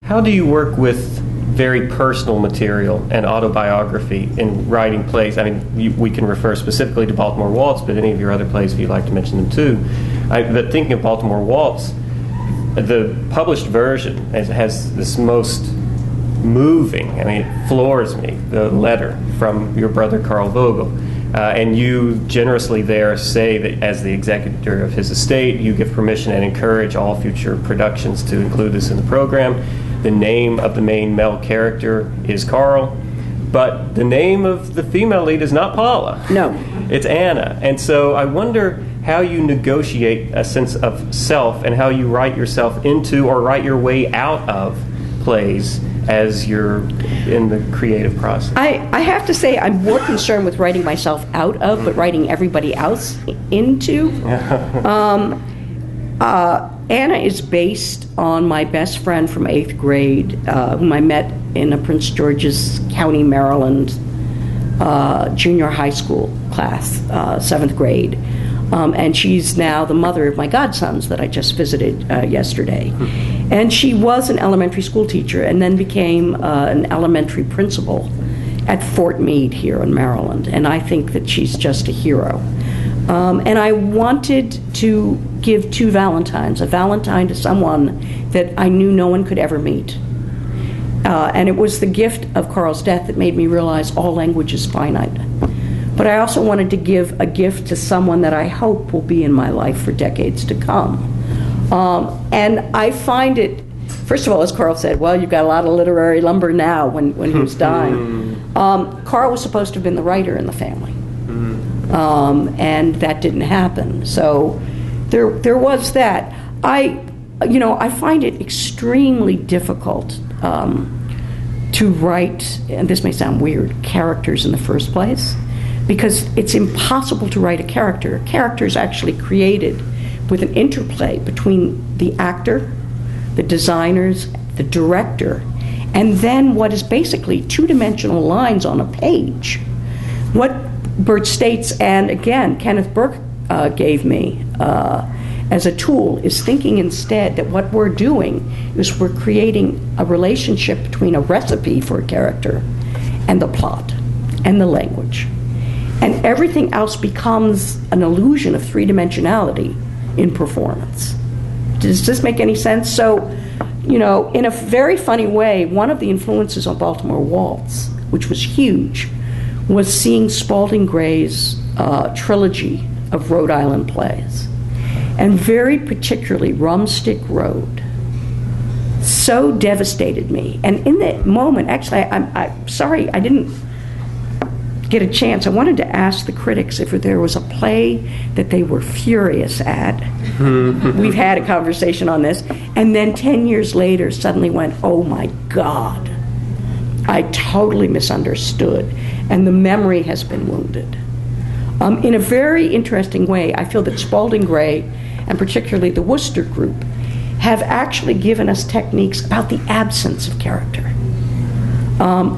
How do you work with very personal material and autobiography in writing plays? I mean, we can refer specifically to Baltimore Waltz, but any of your other plays, if you'd like to mention them too. But thinking of Baltimore Waltz, the published version has this most moving, I mean, it floors me, the letter from your brother Paula Vogel. And you generously there say that as the executor of his estate, you give permission and encourage all future productions to include this in the program. The name of the main male character is Carl, but the name of the female lead is not Paula. No. It's Anna. And so I wonder how you negotiate a sense of self and how you write yourself into or write your way out of plays as you're in the creative process. I have to say I'm more concerned with writing myself out of, but writing everybody else into. Anna is based on my best friend from 8th grade, whom I met in a Prince George's County, Maryland junior high school class, 7th grade. And she's now the mother of my godsons that I just visited yesterday. And she was an elementary school teacher and then became an elementary principal at Fort Meade here in Maryland. And I think that she's just a hero. And I wanted to give two Valentines, a Valentine to someone that I knew no one could ever meet. And it was the gift of Carl's death that made me realize all language is finite. But I also wanted to give a gift to someone that I hope will be in my life for decades to come. And I find it, first of all, as Carl said, well, you've got a lot of literary lumber now when he was dying. Carl was supposed to have been the writer in the family. And that didn't happen. So there was that. I find it extremely difficult to write, and this may sound weird, characters in the first place, because it's impossible to write a character. A character is actually created with an interplay between the actor, the designers, the director, and then what is basically two-dimensional lines on a page. What Bert States, and again, Kenneth Burke gave me as a tool, is thinking instead that what we're doing is we're creating a relationship between a recipe for a character and the plot and the language. And everything else becomes an illusion of three-dimensionality in performance. Does this make any sense? So, in a very funny way, one of the influences on Baltimore Waltz, which was huge, was seeing Spalding Gray's trilogy of Rhode Island plays. And very particularly Rumstick Road so devastated me. And in that moment, actually, I'm sorry I didn't get a chance. I wanted to ask the critics if there was a play that they were furious at. We've had a conversation on this. And then 10 years later suddenly went, oh my God, I totally misunderstood. And the memory has been wounded. In a very interesting way, I feel that Spalding Gray, and particularly the Worcester group, have actually given us techniques about the absence of character,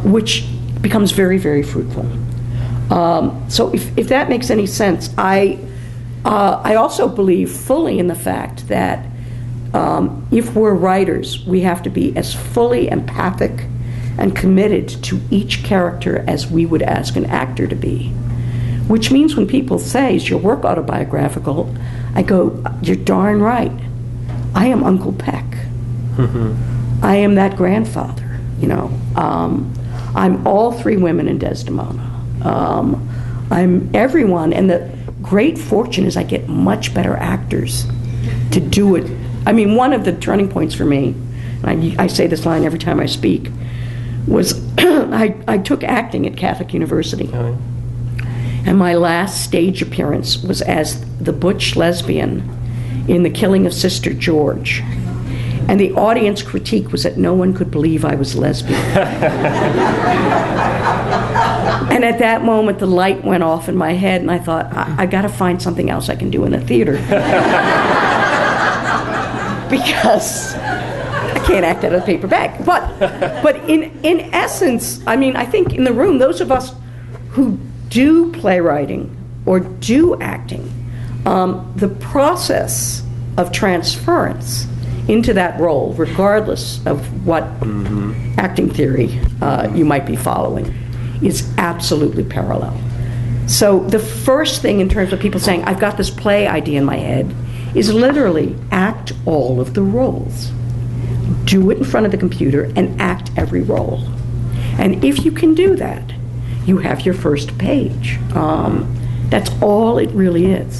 which becomes very, very fruitful. So if that makes any sense, I also believe fully in the fact that if we're writers, we have to be as fully empathic and committed to each character as we would ask an actor to be. Which means when people say, is your work autobiographical, I go, you're darn right. I am Uncle Peck. I am that grandfather, I'm all three women in Desdemona. I'm everyone, and the great fortune is I get much better actors to do it. I mean, one of the turning points for me, and I say this line every time I speak, was I took acting at Catholic University. And my last stage appearance was as the butch lesbian in The Killing of Sister George. And the audience critique was that no one could believe I was lesbian. And at that moment, the light went off in my head, and I thought, I got to find something else I can do in the theater. Because I can't act out of the paper bag. But in essence, I mean, I think in the room, those of us who do playwriting or do acting, the process of transference into that role, regardless of what acting theory you might be following, is absolutely parallel. So the first thing in terms of people saying, I've got this play idea in my head, is literally act all of the roles. Do it in front of the computer and act every role. And if you can do that, you have your first page. That's all it really is.